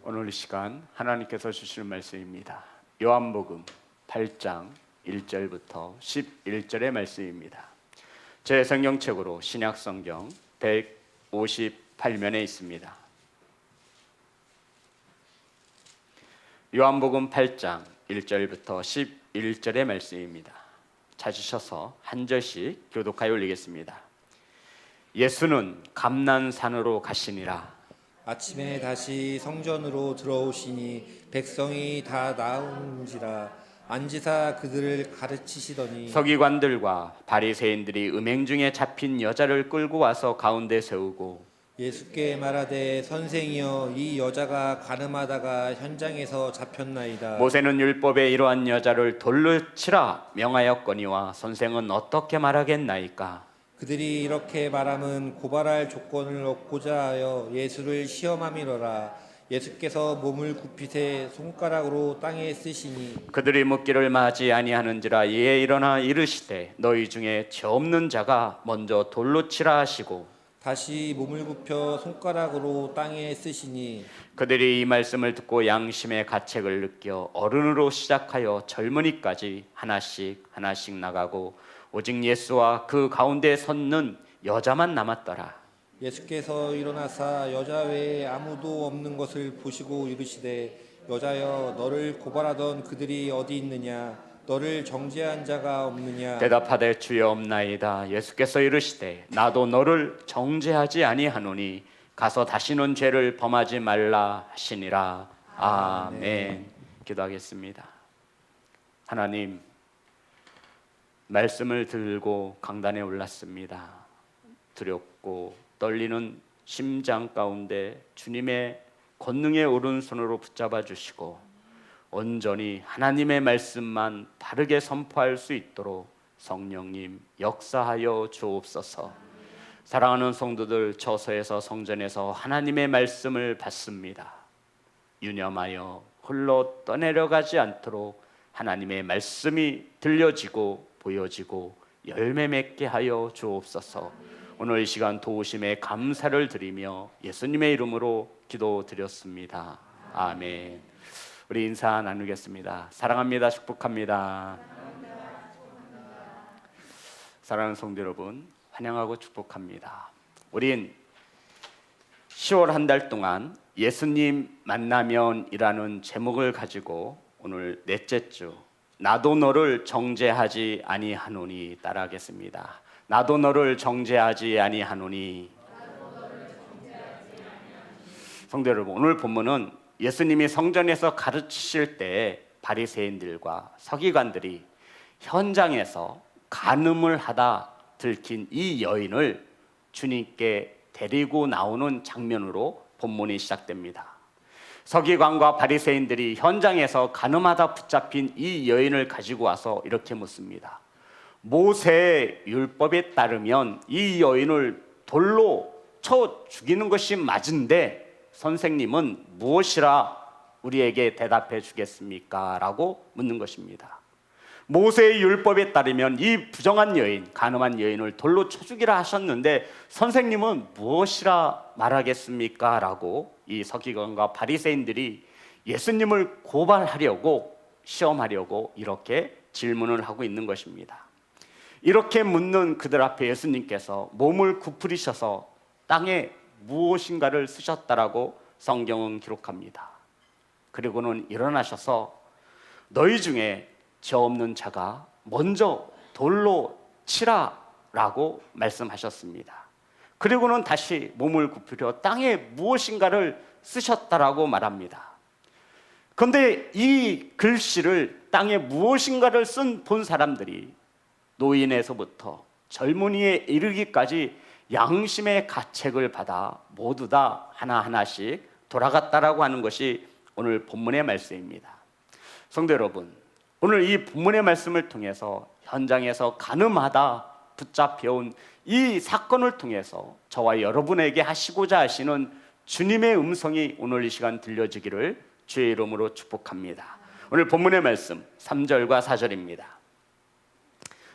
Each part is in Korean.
오늘 이 시간 하나님께서 주시는 말씀입니다. 요한복음 8장 1절부터 11절의 말씀입니다. 제 성경책으로 신약성경 158면에 있습니다. 요한복음 8장 1절부터 11절의 말씀입니다. 찾으셔서 한 절씩 교독하여 올리겠습니다. 예수는 감난산으로 가시니라. 아침에 다시 성전으로 들어오시니 백성이 다 나온지라 앉으사 그들을 가르치시더니 서기관들과 바리새인들이 음행 중에 잡힌 여자를 끌고 와서 가운데 세우고 예수께 말하되 선생이여 이 여자가 간음하다가 현장에서 잡혔나이다. 모세는 율법에 이러한 여자를 돌로 치라 명하였거니와 선생은 어떻게 말하겠나이까? 그들이 이렇게 말함은 고발할 조건을 얻고자 하여 예수를 시험함이로라. 예수께서 몸을 굽히세 손가락으로 땅에 쓰시니 그들이 묻기를 마지 아니하는지라. 이에 일어나 이르시되 너희 중에 죄 없는 자가 먼저 돌로 치라 하시고 다시 몸을 굽혀 손가락으로 땅에 쓰시니 그들이 이 말씀을 듣고 양심의 가책을 느껴 어른으로 시작하여 젊은이까지 하나씩 나가고 오직 예수와 그 가운데 섰는 여자만 남았더라. 예수께서 일어나사 여자 외에 아무도 없는 것을 보시고 이르시되 여자여 너를 고발하던 그들이 어디 있느냐 너를 정죄한 자가 없느냐. 대답하되 주여 없나이다. 예수께서 이르시되 나도 너를 정죄하지 아니하노니 가서 다시는 죄를 범하지 말라 하시니라. 아멘. 기도하겠습니다. 하나님, 말씀을 들고 강단에 올랐습니다. 두렵고 떨리는 심장 가운데 주님의 권능의 오른손으로 붙잡아 주시고 온전히 하나님의 말씀만 바르게 선포할 수 있도록 성령님 역사하여 주옵소서. 사랑하는 성도들, 처소에서 성전에서 하나님의 말씀을 받습니다. 유념하여 홀로 떠내려가지 않도록 하나님의 말씀이 들려지고 보여지고 열매 맺게 하여 주옵소서. 오늘 이 시간 도우심에 감사를 드리며 예수님의 이름으로 기도드렸습니다. 아멘. 우리 인사 나누겠습니다. 사랑합니다. 축복합니다. 사랑하는 성도 여러분, 환영하고 축복합니다. 우린 10월 한 달 동안 예수님 만나면이라는 제목을 가지고 오늘 넷째 주 나도 너를 정죄하지 아니하노니 따라하겠습니다. 나도 너를 정죄하지 아니하노니. 성도 여러분, 오늘 본문은 예수님이 성전에서 가르치실 때 바리새인들과 서기관들이 현장에서 간음을 하다 들킨 이 여인을 주님께 데리고 나오는 장면으로 본문이 시작됩니다. 서기관과 바리새인들이 현장에서 간음하다 붙잡힌 이 여인을 가지고 와서 이렇게 묻습니다. 모세의 율법에 따르면 이 여인을 돌로 쳐 죽이는 것이 맞은데 선생님은 무엇이라 우리에게 대답해 주겠습니까? 라고 묻는 것입니다. 모세의 율법에 따르면 이 부정한 여인, 간음한 여인을 돌로 쳐 죽이라 하셨는데 선생님은 무엇이라 말하겠습니까? 라고 이 서기관과 바리새인들이 예수님을 고발하려고 시험하려고 이렇게 질문을 하고 있는 것입니다. 이렇게 묻는 그들 앞에 예수님께서 몸을 굽으리셔서 땅에 무엇인가를 쓰셨다라고 성경은 기록합니다. 그리고는 일어나셔서 너희 중에 죄 없는 자가 먼저 돌로 치라라고 말씀하셨습니다. 그리고는 다시 몸을 굽히려 땅에 무엇인가를 쓰셨다라고 말합니다. 그런데 이 글씨를 땅에 무엇인가를 쓴 본 사람들이 노인에서부터 젊은이에 이르기까지 양심의 가책을 받아 모두 다 하나하나씩 돌아갔다라고 하는 것이 오늘 본문의 말씀입니다. 성도 여러분, 오늘 이 본문의 말씀을 통해서 현장에서 간음하다 붙잡혀온 이 사건을 통해서 저와 여러분에게 하시고자 하시는 주님의 음성이 오늘 이 시간 들려지기를 주의 이름으로 축복합니다. 오늘 본문의 말씀 3절과 4절입니다.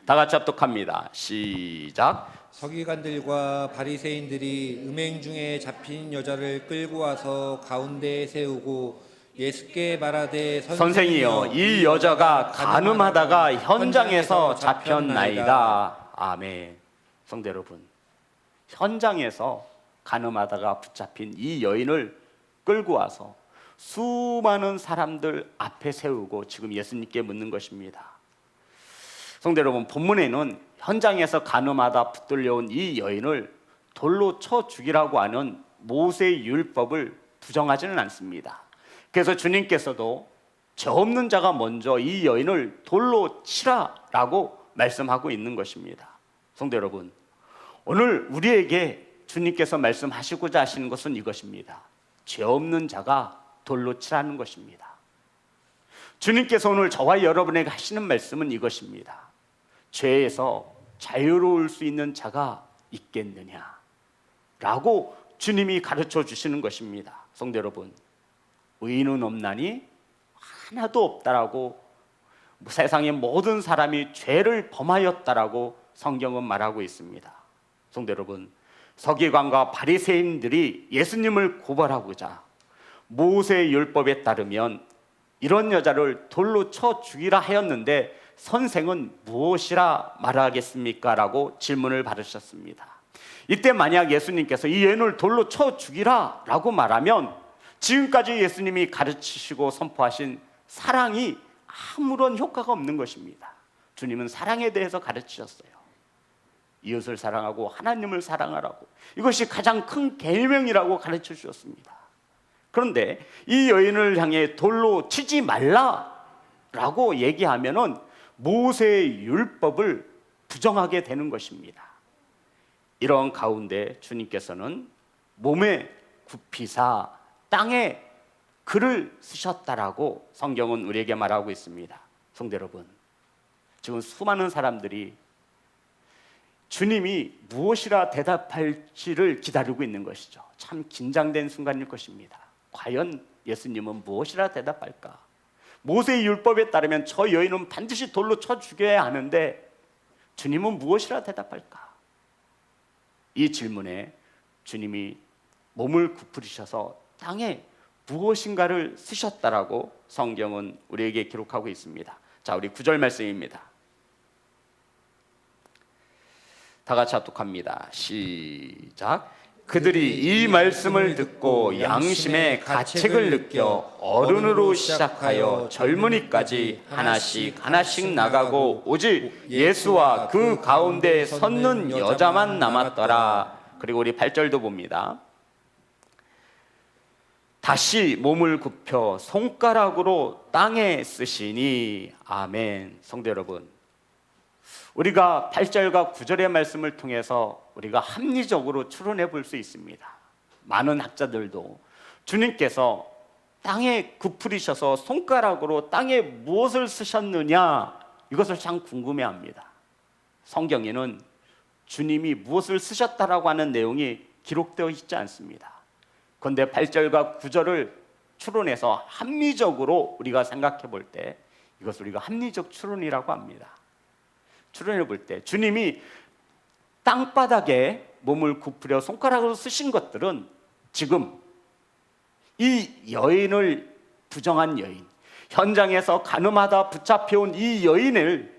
다 같이 합독합니다. 시작. 서기관들과 바리새인들이 음행 중에 잡힌 여자를 끌고 와서 가운데에 세우고 예수께 말하되 선생이여, 이 여자가 간음하다가 현장에서 잡혔나이다. 아멘. 성도 여러분, 현장에서 간음하다가 붙잡힌 이 여인을 끌고 와서 수많은 사람들 앞에 세우고 지금 예수님께 묻는 것입니다. 성도 여러분, 본문에는 현장에서 간음하다 붙들려온 이 여인을 돌로 쳐 죽이라고 하는 모세의 율법을 부정하지는 않습니다. 그래서 주님께서도 죄 없는 자가 먼저 이 여인을 돌로 치라라고 말씀하고 있는 것입니다. 성도 여러분, 오늘 우리에게 주님께서 말씀하시고자 하시는 것은 이것입니다. 죄 없는 자가 돌로 치라는 것입니다. 주님께서 오늘 저와 여러분에게 하시는 말씀은 이것입니다. 죄에서 자유로울 수 있는 자가 있겠느냐 라고 주님이 가르쳐 주시는 것입니다. 성도 여러분, 의인은 없나니 하나도 없다라고, 세상의 모든 사람이 죄를 범하였다라고 성경은 말하고 있습니다. 성도 여러분, 서기관과 바리새인들이 예수님을 고발하고자 모세의 율법에 따르면 이런 여자를 돌로 쳐 죽이라 하였는데 선생은 무엇이라 말하겠습니까? 라고 질문을 받으셨습니다. 이때 만약 예수님께서 이 여인을 돌로 쳐 죽이라 라고 말하면 지금까지 예수님이 가르치시고 선포하신 사랑이 아무런 효과가 없는 것입니다. 주님은 사랑에 대해서 가르치셨어요. 이웃을 사랑하고 하나님을 사랑하라고, 이것이 가장 큰 계명이라고 가르쳐 주셨습니다. 그런데 이 여인을 향해 돌로 치지 말라라고 얘기하면은 모세의 율법을 부정하게 되는 것입니다. 이런 가운데 주님께서는 몸에 굽히사 땅에 글을 쓰셨다라고 성경은 우리에게 말하고 있습니다. 성도 여러분, 지금 수많은 사람들이 주님이 무엇이라 대답할지를 기다리고 있는 것이죠. 참 긴장된 순간일 것입니다. 과연 예수님은 무엇이라 대답할까? 모세의 율법에 따르면 저 여인은 반드시 돌로 쳐 죽여야 하는데 주님은 무엇이라 대답할까? 이 질문에 주님이 몸을 굽으리셔서 땅에 무엇인가를 쓰셨다라고 성경은 우리에게 기록하고 있습니다. 자, 우리 9절 말씀입니다. 다 같이 합독합니다. 시작. 그들이 이 말씀을 듣고 양심의 가책을 느껴 어른으로 시작하여 젊은이까지 하나씩 나가고 오직 예수와 그 가운데 섰는 여자만 남았더라. 그리고 우리 8절도 봅니다. 다시 몸을 굽혀 손가락으로 땅에 쓰시니. 아멘. 성도 여러분, 우리가 8절과 9절의 말씀을 통해서 우리가 합리적으로 추론해 볼 수 있습니다. 많은 학자들도 주님께서 땅에 굽으리셔서 손가락으로 땅에 무엇을 쓰셨느냐, 이것을 참 궁금해합니다. 성경에는 주님이 무엇을 쓰셨다라고 하는 내용이 기록되어 있지 않습니다. 그런데 8절과 9절을 추론해서 합리적으로 우리가 생각해 볼 때 이것을 우리가 합리적 추론이라고 합니다. 추론해 볼 때 주님이 땅바닥에 몸을 굽으려 손가락으로 쓰신 것들은 지금 이 여인을 부정한 여인, 현장에서 간음하다 붙잡혀온 이 여인을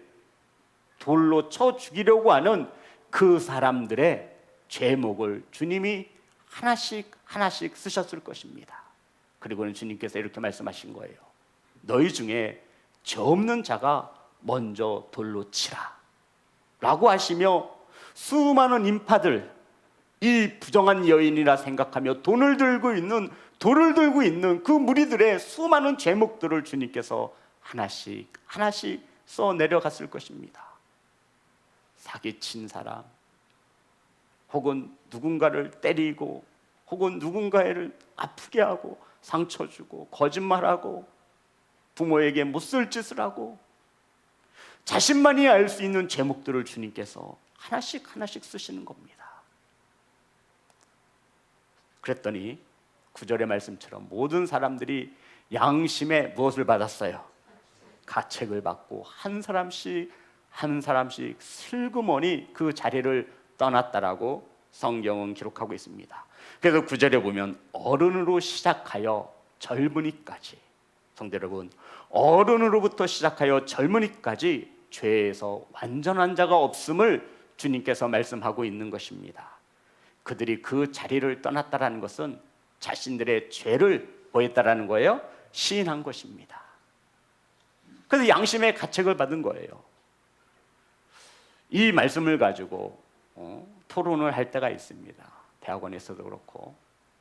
돌로 쳐 죽이려고 하는 그 사람들의 죄목을 주님이 하나씩 쓰셨을 것입니다. 그리고는 주님께서 이렇게 말씀하신 거예요. 너희 중에 죄 없는 자가 먼저 돌로 치라 라고 하시며 수많은 인파들, 이 부정한 여인이라 생각하며 돌을 들고 있는 그 무리들의 수많은 죄목들을 주님께서 하나씩 써 내려갔을 것입니다. 사기친 사람, 혹은 누군가를 때리고, 혹은 누군가를 아프게 하고 상처 주고 거짓말하고 부모에게 못쓸 짓을 하고 자신만이 알 수 있는 제목들을 주님께서 하나씩 쓰시는 겁니다. 그랬더니 9절의 말씀처럼 모든 사람들이 양심에 무엇을 받았어요? 가책을 받고 한 사람씩 슬그머니 그 자리를 떠났다라고 성경은 기록하고 있습니다. 그래서 9절에 보면 어른으로 시작하여 젊은이까지, 성도 여러분, 어른으로부터 시작하여 젊은이까지 죄에서 완전한 자가 없음을 주님께서 말씀하고 있는 것입니다. 그들이 그 자리를 떠났다라는 것은 자신들의 죄를 보였다라는 거예요. 시인한 것입니다. 그래서 양심의 가책을 받은 거예요. 이 말씀을 가지고 토론을 할 때가 있습니다. 대학원에서도 그렇고.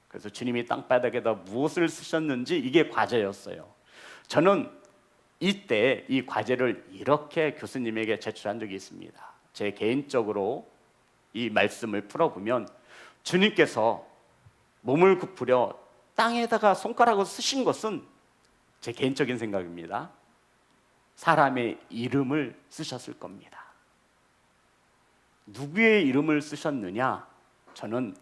그래서 주님이 땅바닥에다 무엇을 쓰셨는지 이게 과제였어요. 저는 이때 이 과제를 이렇게 교수님에게 제출한 적이 있습니다. 제 개인적으로 이 말씀을 풀어보면 주님께서 몸을 굽으려 땅에다가 손가락을 쓰신 것은, 제 개인적인 생각입니다, 사람의 이름을 쓰셨을 겁니다. 누구의 이름을 쓰셨느냐? 저는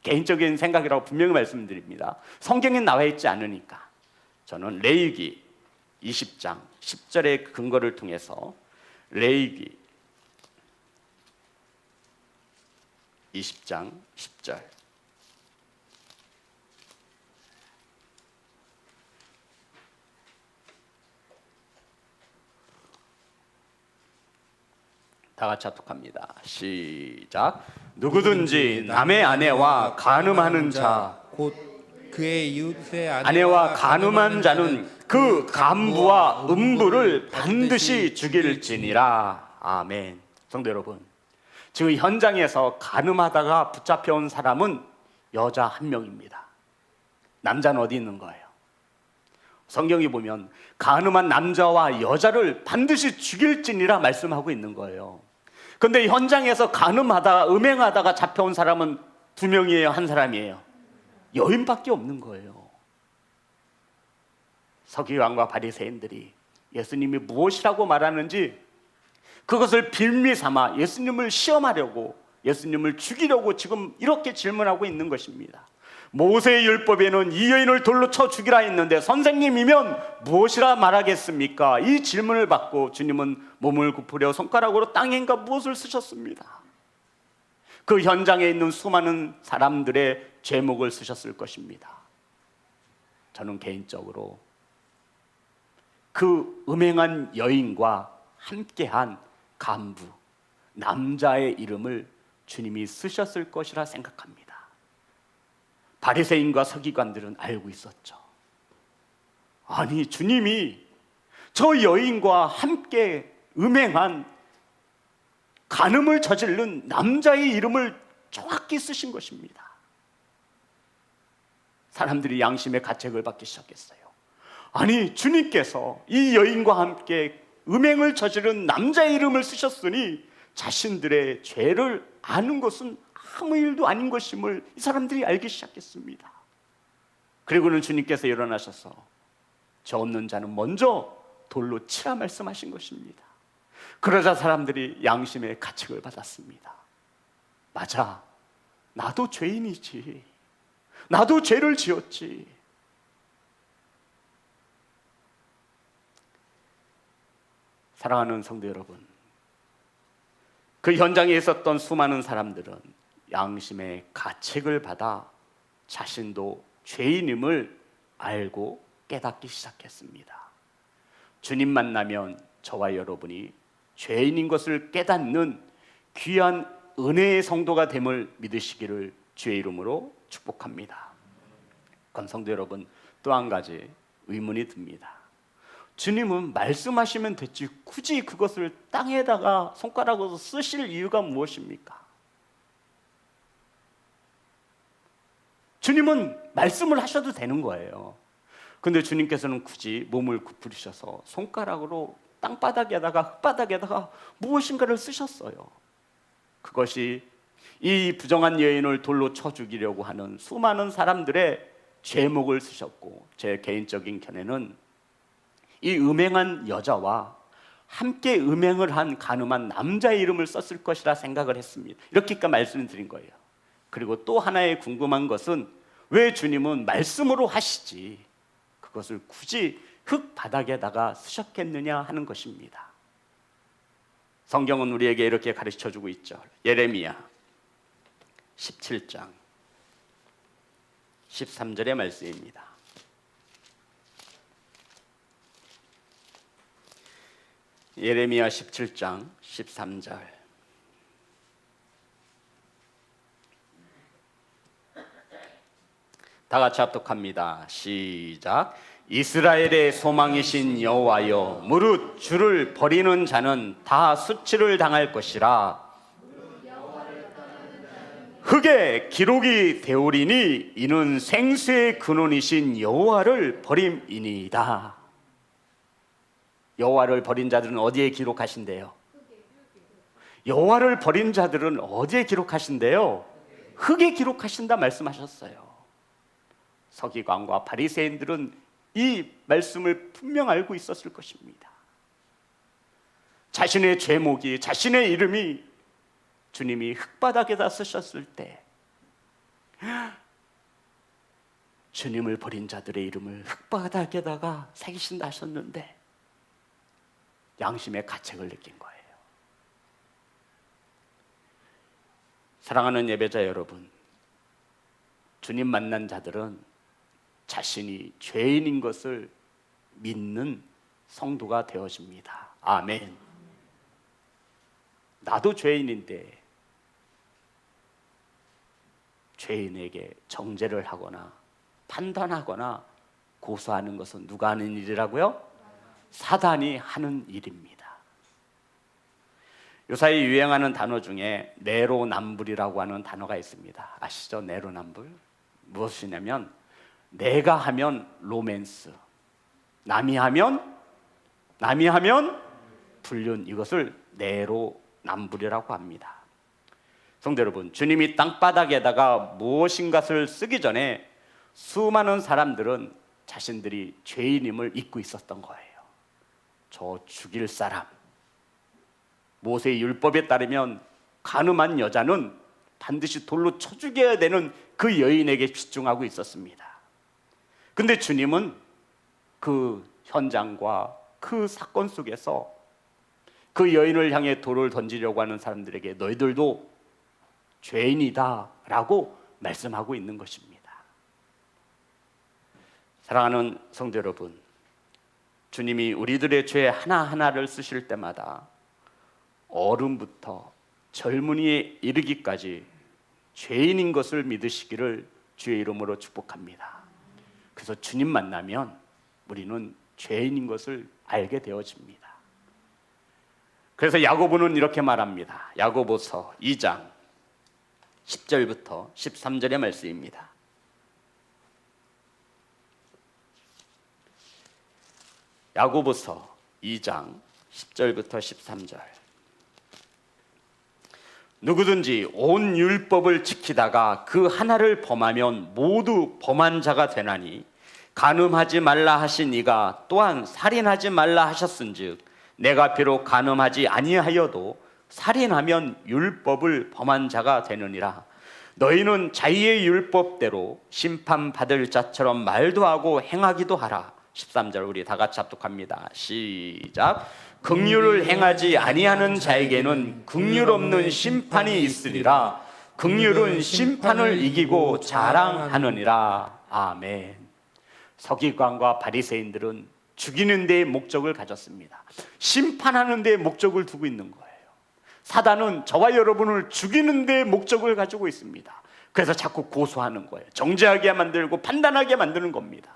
개인적인 생각이라고 분명히 말씀드립니다. 성경에 나와 있지 않으니까. 저는 레위기 20장 10절의 근거를 통해서 레위기 20장 10절, 다 같이 합독합니다. 시작. 누구든지 남의 아내와 간음하는 자, 곧 그의 이웃의 아내와 간음한 자는 그 간부와 음부를 반드시 죽일지니라. 아멘. 성도 여러분, 지금 현장에서 간음하다가 붙잡혀온 사람은 여자 한 명입니다. 남자는 어디 있는 거예요? 성경이 보면 간음한 남자와 여자를 반드시 죽일지니라 말씀하고 있는 거예요. 그런데 현장에서 간음하다가 음행하다가 잡혀온 사람은 두 명이에요, 한 사람이에요? 여인밖에 없는 거예요. 서기관과 바리새인들이 예수님이 무엇이라고 말하는지 그것을 빌미 삼아 예수님을 시험하려고, 예수님을 죽이려고 지금 이렇게 질문하고 있는 것입니다. 모세의 율법에는 이 여인을 돌로 쳐 죽이라 했는데 선생님이면 무엇이라 말하겠습니까? 이 질문을 받고 주님은 몸을 굽으려 손가락으로 땅인가 무엇을 쓰셨습니다. 그 현장에 있는 수많은 사람들의 죄목을 쓰셨을 것입니다. 저는 개인적으로 그 음행한 여인과 함께한 간부, 남자의 이름을 주님이 쓰셨을 것이라 생각합니다. 바리새인과 서기관들은 알고 있었죠. 아니, 주님이 저 여인과 함께 음행한, 간음을 저지른 남자의 이름을 정확히 쓰신 것입니다. 사람들이 양심의 가책을 받기 시작했어요. 아니, 주님께서 이 여인과 함께 음행을 저지른 남자의 이름을 쓰셨으니 자신들의 죄를 아는 것은 아무 일도 아닌 것임을 이 사람들이 알기 시작했습니다. 그리고는 주님께서 일어나셔서 죄 없는 자는 먼저 돌로 치라 말씀하신 것입니다. 그러자 사람들이 양심의 가책을 받았습니다. 맞아, 나도 죄인이지. 나도 죄를 지었지. 사랑하는 성도 여러분, 그 현장에 있었던 수많은 사람들은 양심의 가책을 받아 자신도 죄인임을 알고 깨닫기 시작했습니다. 주님 만나면 저와 여러분이 죄인인 것을 깨닫는 귀한 은혜의 성도가 됨을 믿으시기를 주의 이름으로 축복합니다. 그럼 성도 여러분, 또 한 가지 의문이 듭니다. 주님은 말씀하시면 됐지 굳이 그것을 땅에다가 손가락으로 쓰실 이유가 무엇입니까? 주님은 말씀을 하셔도 되는 거예요. 근데 주님께서는 굳이 몸을 굽으셔서 손가락으로 땅바닥에다가 흙바닥에다가 무엇인가를 쓰셨어요. 그것이 이 부정한 여인을 돌로 쳐 죽이려고 하는 수많은 사람들의 죄목을 쓰셨고, 제 개인적인 견해는 이 음행한 여자와 함께 음행을 한 간음한 남자의 이름을 썼을 것이라 생각을 했습니다. 이렇게까지 말씀드린 거예요. 그리고 또 하나의 궁금한 것은 왜 주님은 말씀으로 하시지 그것을 굳이 흙 바닥에다가 쓰셨겠느냐 하는 것입니다. 성경은 우리에게 이렇게 가르쳐주고 있죠. 예레미야 17장 13절의 말씀입니다. 예레미야 17장 13절. 다 같이 합독합니다. 시작. 이스라엘의 소망이신 여호와여, 무릇 주를 버리는 자는 다 수치를 당할 것이라. 흙에 기록이 되오리니 이는 생수의 근원이신 여호와를 버림이니이다. 여호와를 버린 자들은 어디에 기록하신대요? 여호와를 버린 자들은 어디에 기록하신대요? 흙에 기록하신다 말씀하셨어요. 서기관과 바리새인들은 이 말씀을 분명 알고 있었을 것입니다. 자신의 죄목이, 자신의 이름이 주님이 흙바닥에다 쓰셨을 때 주님을 버린 자들의 이름을 흙바닥에다가 새기신다 하셨는데 양심의 가책을 느낀 거예요. 사랑하는 예배자 여러분, 주님 만난 자들은 자신이 죄인인 것을 믿는 성도가 되어집니다. 아멘. 나도 죄인인데 죄인에게 정죄를 하거나 판단하거나 고소하는 것은 누가 하는 일이라고요? 사단이 하는 일입니다. 요사이 유행하는 단어 중에 내로남불이라고 하는 단어가 있습니다. 아시죠? 내로남불. 무엇이냐면 내가 하면 로맨스, 남이 하면 불륜, 이것을 내로남불이라고 합니다. 성도 여러분, 주님이 땅바닥에다가 무엇인가를 쓰기 전에 수많은 사람들은 자신들이 죄인임을 잊고 있었던 거예요. 저 죽일 사람, 모세의 율법에 따르면 간음한 여자는 반드시 돌로 쳐 죽여야 되는 그 여인에게 집중하고 있었습니다. 근데 주님은 그 현장과 그 사건 속에서 그 여인을 향해 돌을 던지려고 하는 사람들에게 너희들도 죄인이다 라고 말씀하고 있는 것입니다. 사랑하는 성도 여러분, 주님이 우리들의 죄 하나하나를 쓰실 때마다 어른부터 젊은이에 이르기까지 죄인인 것을 믿으시기를 주의 이름으로 축복합니다. 그래서 주님 만나면 우리는 죄인인 것을 알게 되어집니다. 그래서 야고보는 이렇게 말합니다. 야고보서 2장 10절부터 13절의 말씀입니다. 야고보서 2장 10절부터 13절. 누구든지 온 율법을 지키다가 그 하나를 범하면 모두 범한 자가 되나니 간음하지 말라 하신 이가 또한 살인하지 말라 하셨은즉 내가 비록 간음하지 아니하여도 살인하면 율법을 범한 자가 되느니라. 너희는 자기의 율법대로 심판받을 자처럼 말도 하고 행하기도 하라. 13절 우리 다 같이 합독합니다. 시작. 긍휼을 행하지 아니하는 자에게는 긍휼 없는 심판이 있으리라. 긍휼은 심판을 이기고 자랑하느니라. 아멘. 서기관과 바리새인들은 죽이는 데에 목적을 가졌습니다. 심판하는 데에 목적을 두고 있는 거예요. 사단은 저와 여러분을 죽이는 데에 목적을 가지고 있습니다. 그래서 자꾸 고소하는 거예요. 정죄하게 만들고 판단하게 만드는 겁니다.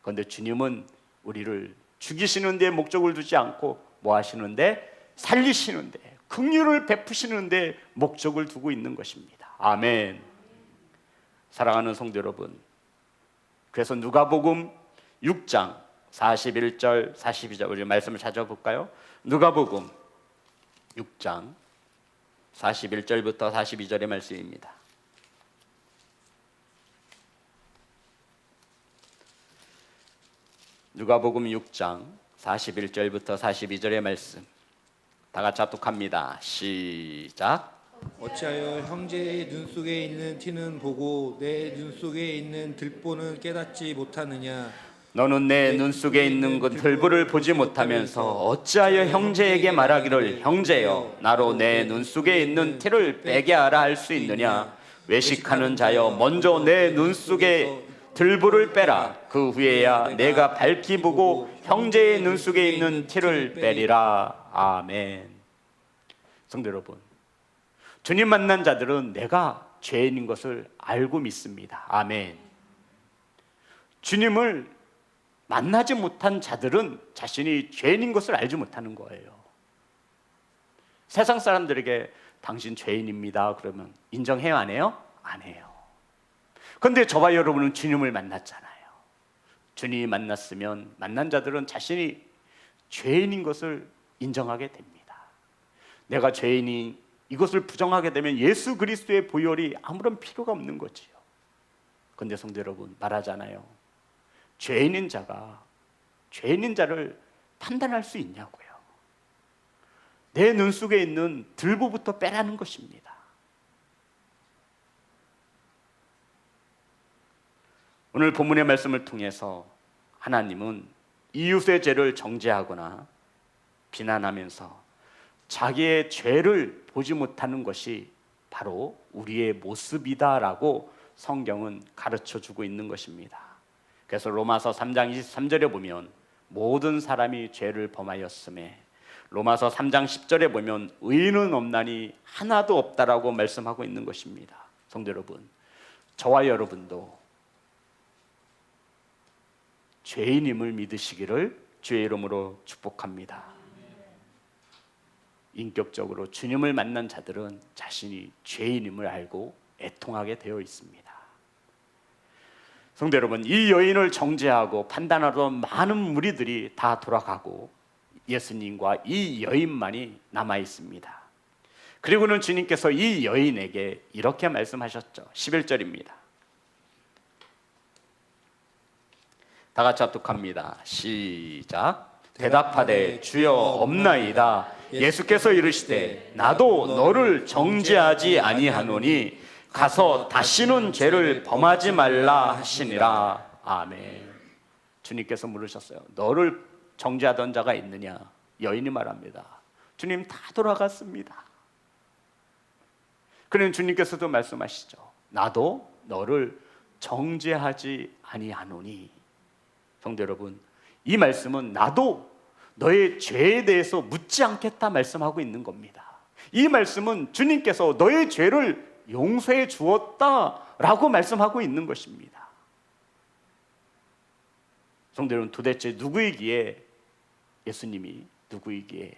그런데 주님은 우리를 죽이시는 데에 목적을 두지 않고 뭐 하시는데? 살리시는데, 긍휼을 베푸시는데 목적을 두고 있는 것입니다. 아멘. 사랑하는 성도 여러분, 그래서 누가복음 6장 41절 42절 우리 말씀을 찾아볼까요? 누가복음 6장 41절부터 42절의 말씀입니다. 누가복음 6장 41절부터 42절의 말씀 다 같이 합독합니다. 시작. 어찌하여 형제의 눈 속에 있는 티는 보고 내 눈 속에 있는 들보는 깨닫지 못하느냐? 너는 내 눈 속에 있는 그 들보를 보지 못하면서 어찌하여 형제에게 말하기를 형제여 나로 내 눈 속에 있는 티를 빼게 하라 할 수 있느냐? 외식하는 자여 먼저 내 눈 속에 들보를 빼라. 그 후에야 내가 밝히 보고 형제의 눈 속에 있는 티를 빼리라. 아멘. 성도 여러분, 주님 만난 자들은 내가 죄인인 것을 알고 믿습니다. 아멘. 주님을 만나지 못한 자들은 자신이 죄인인 것을 알지 못하는 거예요. 세상 사람들에게 당신 죄인입니다 그러면 인정해요, 안 해요? 안 해요. 그런데 저와 여러분은 주님을 만났잖아요. 주님이 만났으면 만난 자들은 자신이 죄인인 것을 인정하게 됩니다. 내가 죄인이 이것을 부정하게 되면 예수 그리스도의 보혈이 아무런 필요가 없는 거지요. 그런데 성도 여러분, 말하잖아요. 죄인인 자가 죄인인 자를 판단할 수 있냐고요. 내 눈 속에 있는 들보부터 빼라는 것입니다. 오늘 본문의 말씀을 통해서 하나님은 이웃의 죄를 정죄하거나 비난하면서 자기의 죄를 보지 못하는 것이 바로 우리의 모습이다라고 성경은 가르쳐주고 있는 것입니다. 그래서 로마서 3장 23절에 보면 모든 사람이 죄를 범하였음에, 로마서 3장 10절에 보면 의인은 없나니 하나도 없다라고 말씀하고 있는 것입니다. 성도 여러분, 저와 여러분도 죄인임을 믿으시기를 주의 이름으로 축복합니다. 인격적으로 주님을 만난 자들은 자신이 죄인임을 알고 애통하게 되어 있습니다. 성도 여러분, 이 여인을 정죄하고 판단하러 많은 무리들이 다 돌아가고 예수님과 이 여인만이 남아 있습니다. 그리고는 주님께서 이 여인에게 이렇게 말씀하셨죠. 11절입니다. 다 같이 합독합니다. 시작. 대답하되 주여 없나이다. 예수께서 이르시되 나도 너를 정죄하지 아니하노니 가서 다시는 죄를 범하지 말라 하시니라. 아멘. 주님께서 물으셨어요. 너를 정죄하던 자가 있느냐? 여인이 말합니다. 주님, 다 돌아갔습니다. 그러면 주님께서도 말씀하시죠. 나도 너를 정죄하지 아니하노니. 성도 여러분, 이 말씀은 나도 너의 죄에 대해서 묻지 않겠다 말씀하고 있는 겁니다. 이 말씀은 주님께서 너의 죄를 용서해 주었다라고 말씀하고 있는 것입니다. 성도 여러분, 도대체 누구이기에 예수님이 누구이기에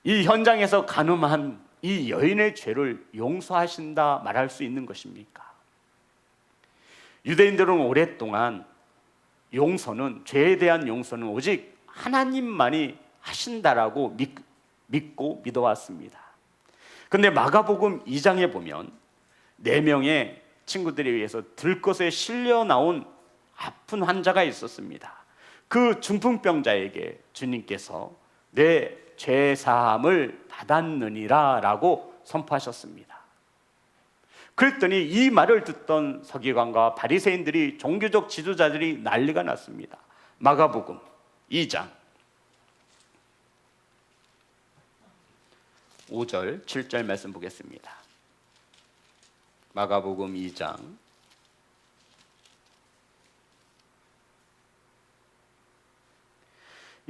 이 현장에서 간음한 이 여인의 죄를 용서하신다 말할 수 있는 것입니까? 유대인들은 오랫동안 용서는, 죄에 대한 용서는 오직 하나님만이 하신다라고 믿고 믿어왔습니다. 그런데 마가복음 2장에 보면 4명의 친구들에 의해서 들것에 실려 나온 아픈 환자가 있었습니다. 그 중풍병자에게 주님께서 내 죄사함을 받았느니라 라고 선포하셨습니다. 그랬더니 이 말을 듣던 서기관과 바리새인들이, 종교적 지도자들이 난리가 났습니다. 마가복음 2장 5절 7절 말씀 보겠습니다. 마가복음 2장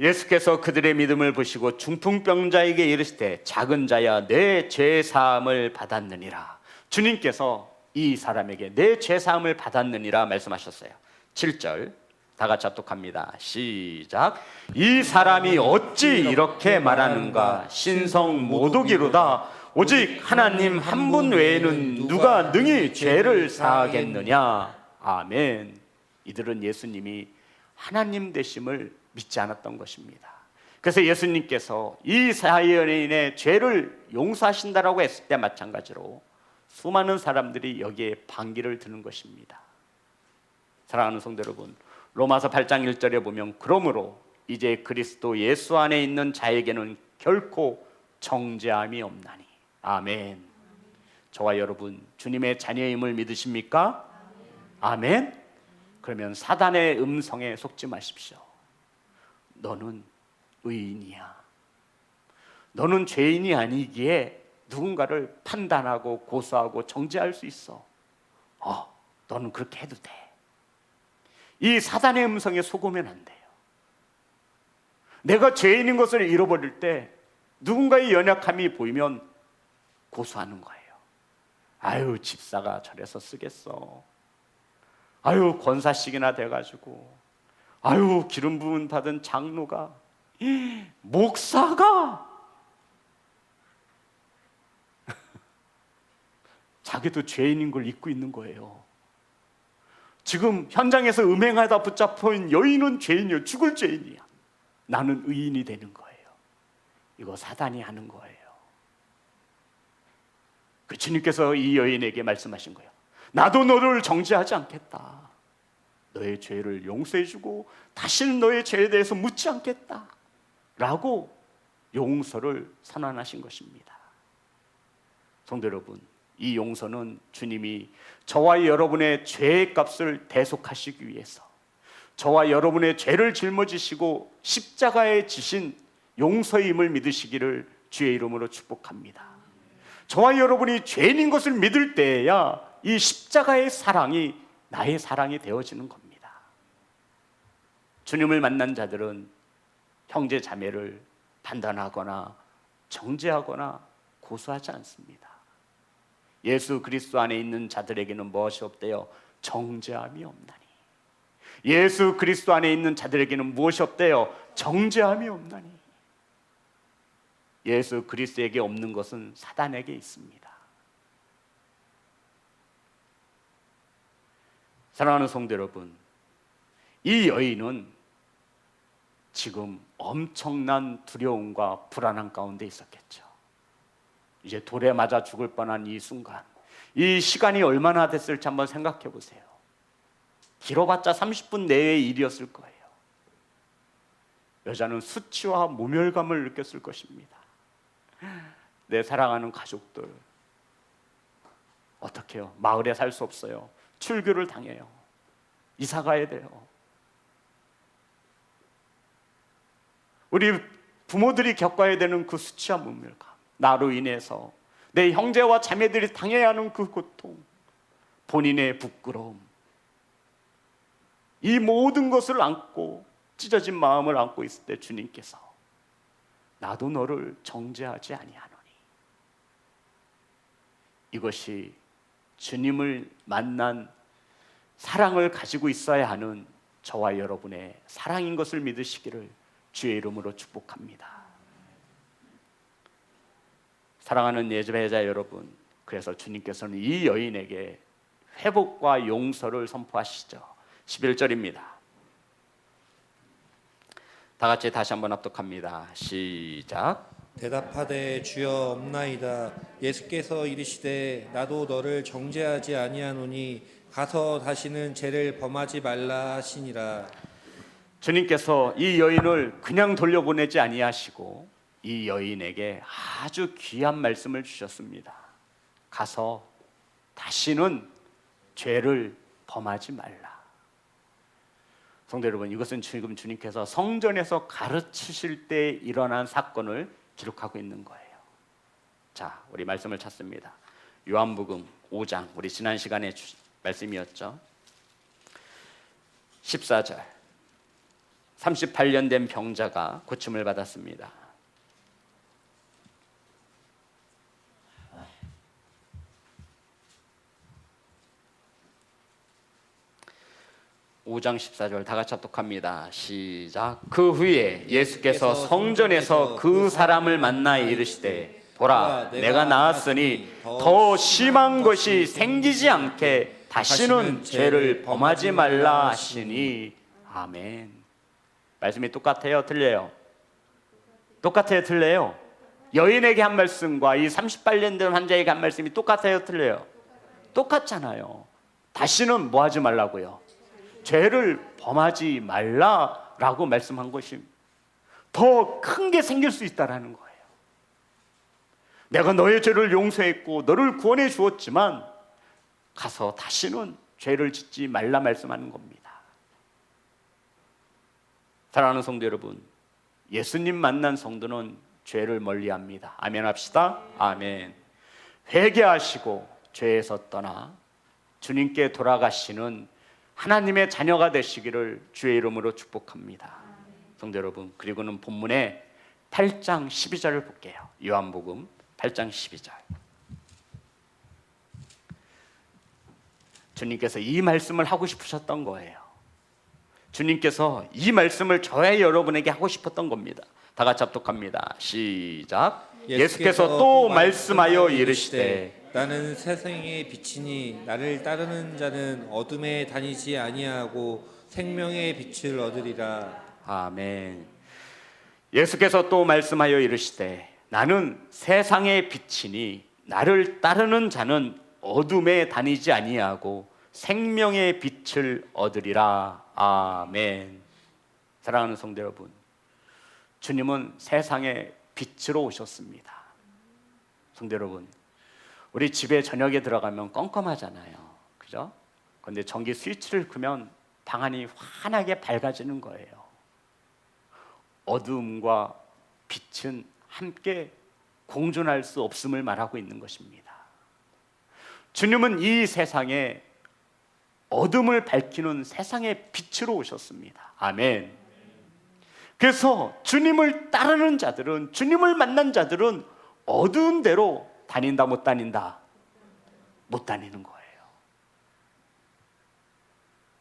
'예수께서 그들의 믿음을 보시고 중풍병자에게 이르시되 작은 자야 내 죄사함을 받았느니라.' 주님께서 이 사람에게 내 죄사함을 받았느니라 말씀하셨어요. 7절 다 같이 합독합니다. 시작. 이 사람이 어찌 이렇게 말하는가? 신성 모독이로다. 오직 하나님 한 분 외에는 누가 능히 죄를 사하겠느냐. 아멘. 이들은 예수님이 하나님 되심을 믿지 않았던 것입니다. 그래서 예수님께서 이 사연인의 죄를 용서하신다라고 했을 때 마찬가지로 수많은 사람들이 여기에 반기를 드는 것입니다. 사랑하는 성도 여러분, 로마서 8장 1절에 보면 그러므로 이제 그리스도 예수 안에 있는 자에게는 결코 정죄함이 없나니. 아멘. 저와 여러분, 주님의 자녀임을 믿으십니까? 아멘. 그러면 사단의 음성에 속지 마십시오. 너는 의인이야. 너는 죄인이 아니기에 누군가를 판단하고 고소하고 정죄할 수 있어. 너는 그렇게 해도 돼. 이 사단의 음성에 속으면 안 돼요. 내가 죄인인 것을 잃어버릴 때 누군가의 연약함이 보이면 고소하는 거예요. 아유, 집사가 저래서 쓰겠어. 아유, 권사식이나 돼가지고, 아유, 기름 부음 받은 장로가, 목사가 자기도 죄인인 걸 잊고 있는 거예요. 지금 현장에서 음행하다 붙잡힌 여인은 죄인이요, 죽을 죄인이야. 나는 의인이 되는 거예요. 이거 사단이 하는 거예요. 그 주님께서 이 여인에게 말씀하신 거예요. 나도 너를 정죄하지 않겠다. 너의 죄를 용서해주고 다시는 너의 죄에 대해서 묻지 않겠다 라고 용서를 선언하신 것입니다. 성도 여러분, 이 용서는 주님이 저와 여러분의 죄의 값을 대속하시기 위해서, 저와 여러분의 죄를 짊어지시고 십자가에 지신 용서임을 믿으시기를 주의 이름으로 축복합니다. 저와 여러분이 죄인인 것을 믿을 때에야 이 십자가의 사랑이 나의 사랑이 되어지는 겁니다. 주님을 만난 자들은 형제 자매를 판단하거나 정죄하거나 고소하지 않습니다. 예수 그리스도 안에 있는 자들에게는 무엇이 없대요? 정죄함이 없나니. 예수 그리스도 안에 있는 자들에게는 무엇이 없대요? 정죄함이 없나니. 예수 그리스도에게 없는 것은 사단에게 있습니다. 사랑하는 성도 여러분, 이 여인은 지금 엄청난 두려움과 불안한 가운데 있었겠죠. 이제 돌에 맞아 죽을 뻔한 이 순간, 이 시간이 얼마나 됐을지 한번 생각해 보세요. 길어봤자 30분 내의 일이었을 거예요. 여자는 수치와 모멸감을 느꼈을 것입니다. 내 사랑하는 가족들 어떻게 해요? 마을에 살 수 없어요. 출교를 당해요. 이사 가야 돼요. 우리 부모들이 겪어야 되는 그 수치와 모멸감, 나로 인해서 내 형제와 자매들이 당해야 하는 그 고통, 본인의 부끄러움, 이 모든 것을 안고 찢어진 마음을 안고 있을 때 주님께서 나도 너를 정죄하지 아니하노니, 이것이 주님을 만난 사랑을 가지고 있어야 하는 저와 여러분의 사랑인 것을 믿으시기를 주의 이름으로 축복합니다. 사랑하는 예배자 여러분, 그래서 주님께서는 이 여인에게 회복과 용서를 선포하시죠. 11절입니다. 다 같이 다시 한번 합독합니다. 시작. 대답하되 주여 없나이다. 예수께서 이르시되 나도 너를 정죄하지 아니하노니 가서 다시는 죄를 범하지 말라 하시니라. 주님께서 이 여인을 그냥 돌려보내지 아니하시고 이 여인에게 아주 귀한 말씀을 주셨습니다. 가서 다시는 죄를 범하지 말라. 성도 여러분, 이것은 지금 주님께서 성전에서 가르치실 때 일어난 사건을 기록하고 있는 거예요. 자, 우리 말씀을 찾습니다. 요한복음 5장, 우리 지난 시간에 말씀이었죠. 14절. 38년 된 병자가 고침을 받았습니다. (5장 14절) 다 같이 합독합니다. 시작. 그 후에 예수께서 성전에서 그 사람을 만나 이르시되 보라, 내가 나았으니 더 심한 것이 생기지 않게 다시는 죄를 범하지 말라 하시니. 아멘. 말씀이 똑같아요, 틀려요? 똑같아요, 틀려요? 여인에게 한 말씀과 이 38년 된 환자에게 한 말씀이 똑같아요, 틀려요? 똑같잖아요. 다시는 뭐 하지 말라고요? 죄를 범하지 말라라고 말씀한 것이 더 큰 게 생길 수 있다라는 거예요. 내가 너의 죄를 용서했고 너를 구원해 주었지만 가서 다시는 죄를 짓지 말라 말씀하는 겁니다. 사랑하는 성도 여러분, 예수님 만난 성도는 죄를 멀리합니다. 아멘 합시다. 아멘. 회개하시고 죄에서 떠나 주님께 돌아가시는 하나님의 자녀가 되시기를 주의 이름으로 축복합니다. 성도 여러분, 그리고는 본문의 8장 12절을 볼게요. 요한복음 8장 12절. 주님께서 이 말씀을 하고 싶으셨던 거예요. 주님께서 이 말씀을 저와 여러분에게 하고 싶었던 겁니다. 다 같이 합독합니다. 시작. 예수께서 또 말씀하여 이르시되 나는 세상의 빛이니 나를 따르는 자는 어둠에 다니지 아니하고 생명의 빛을 얻으리라. 아멘. 예수께서 또 말씀하여 이르시되 나는 세상의 빛이니 나를 따르는 자는 어둠에 다니지 아니하고 생명의 빛을 얻으리라. 아멘. 사랑하는 성도 여러분, 주님은 세상의 빛으로 오셨습니다. 성도 여러분, 우리 집에 저녁에 들어가면 껌껌하잖아요, 그죠? 그런데 전기 스위치를 끄면 방 안이 환하게 밝아지는 거예요. 어둠과 빛은 함께 공존할 수 없음을 말하고 있는 것입니다. 주님은 이 세상에 어둠을 밝히는 세상의 빛으로 오셨습니다. 아멘. 그래서 주님을 따르는 자들은, 주님을 만난 자들은 어두운 데로 다닌다 못 다닌다? 못 다니는 거예요.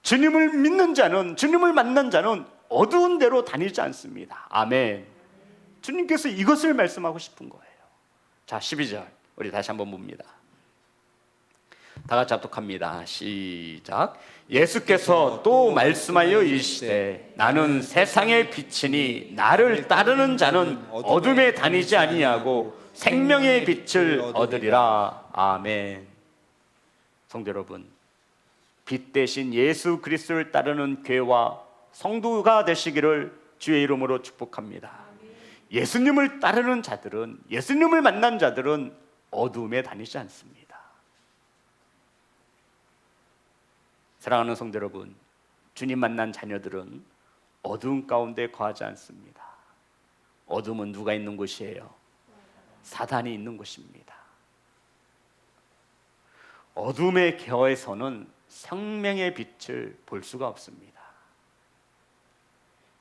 주님을 믿는 자는, 주님을 만난 자는 어두운 데로 다니지 않습니다. 아멘. 주님께서 이것을 말씀하고 싶은 거예요. 자, 12절 우리 다시 한번 봅니다. 다 같이 합독합니다. 시작. 예수께서 또 말씀하여 이르시되 나는 세상의 빛이니 나를 따르는 자는 어둠에 다니지 아니하고 생명의 빛을 얻으리라. 아멘. 성도 여러분, 빛 대신 예수 그리스도를 따르는 교회와 성도가 되시기를 주의 이름으로 축복합니다. 예수님을 따르는 자들은, 예수님을 만난 자들은 어둠에 다니지 않습니다. 사랑하는 성도 여러분, 주님 만난 자녀들은 어두운 가운데 거하지 않습니다. 어둠은 누가 있는 곳이에요? 사단이 있는 곳입니다. 어둠의 겨에서는 생명의 빛을 볼 수가 없습니다.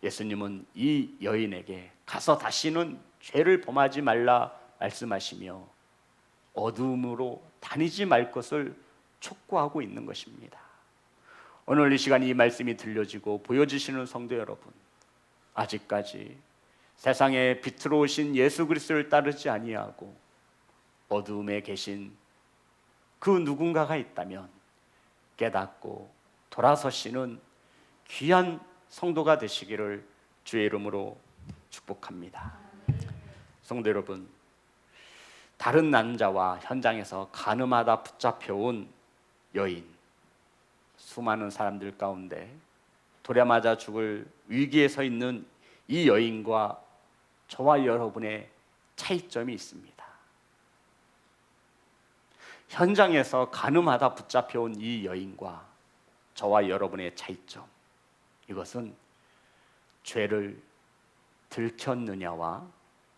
예수님은 이 여인에게 가서 다시는 죄를 범하지 말라 말씀하시며 어둠으로 다니지 말 것을 촉구하고 있는 것입니다. 오늘 이 시간 이 말씀이 들려지고 보여지시는 성도 여러분, 아직까지 세상에 빛으로 오신 예수 그리스도를 따르지 아니하고 어둠에 계신 그 누군가가 있다면 깨닫고 돌아서시는 귀한 성도가 되시기를 주의 이름으로 축복합니다. 성도 여러분, 다른 남자와 현장에서 가늠하다 붙잡혀온 여인, 수많은 사람들 가운데 돌에 맞아 죽을 위기에 서 있는 이 여인과 저와 여러분의 차이점이 있습니다. 현장에서 가늠하다 붙잡혀온 이 여인과 저와 여러분의 차이점, 이것은 죄를 들켰느냐와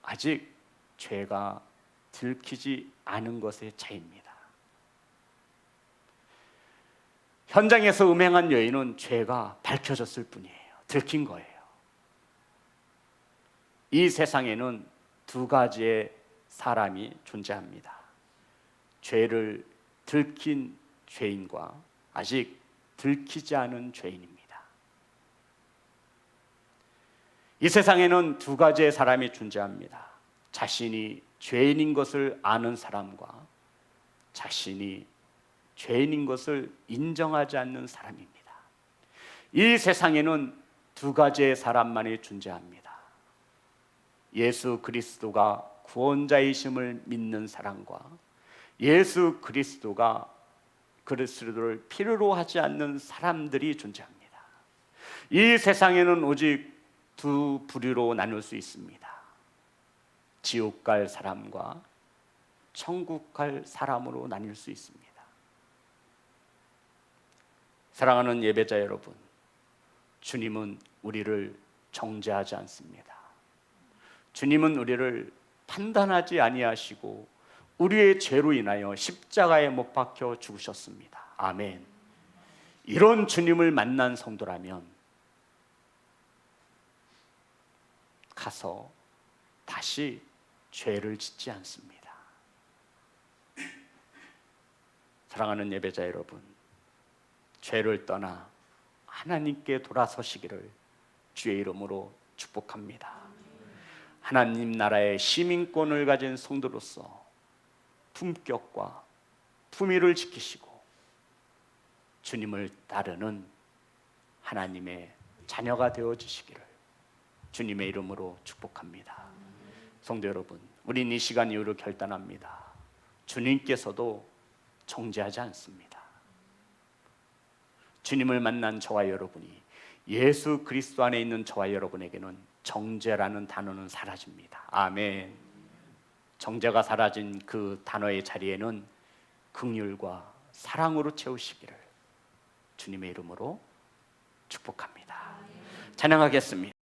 아직 죄가 들키지 않은 것의 차이입니다. 현장에서 음행한 여인은 죄가 밝혀졌을 뿐이에요. 들킨 거예요. 이 세상에는 두 가지의 사람이 존재합니다. 죄를 들킨 죄인과 아직 들키지 않은 죄인입니다. 이 세상에는 두 가지의 사람이 존재합니다. 자신이 죄인인 것을 아는 사람과 자신이 죄인인 것을 인정하지 않는 사람입니다. 이 세상에는 두 가지의 사람만이 존재합니다. 예수 그리스도가 구원자이심을 믿는 사람과 예수 그리스도가 그리스도를 필요로 하지 않는 사람들이 존재합니다. 이 세상에는 오직 두 부류로 나눌 수 있습니다. 지옥 갈 사람과 천국 갈 사람으로 나뉠 수 있습니다. 사랑하는 예배자 여러분, 주님은 우리를 정죄하지 않습니다. 주님은 우리를 판단하지 아니하시고 우리의 죄로 인하여 십자가에 못 박혀 죽으셨습니다. 아멘. 이런 주님을 만난 성도라면 가서 다시 죄를 짓지 않습니다. 사랑하는 예배자 여러분, 죄를 떠나 하나님께 돌아서시기를 주의 이름으로 축복합니다. 하나님 나라의 시민권을 가진 성도로서 품격과 품위를 지키시고 주님을 따르는 하나님의 자녀가 되어지시기를 주님의 이름으로 축복합니다. 성도 여러분, 우린 이 시간 이후로 결단합니다. 주님께서도 정죄하지 않습니다. 주님을 만난 저와 여러분이, 예수 그리스도 안에 있는 저와 여러분에게는 정죄라는 단어는 사라집니다. 아멘. 정죄가 사라진 그 단어의 자리에는 긍휼과 사랑으로 채우시기를 주님의 이름으로 축복합니다. 찬양하겠습니다.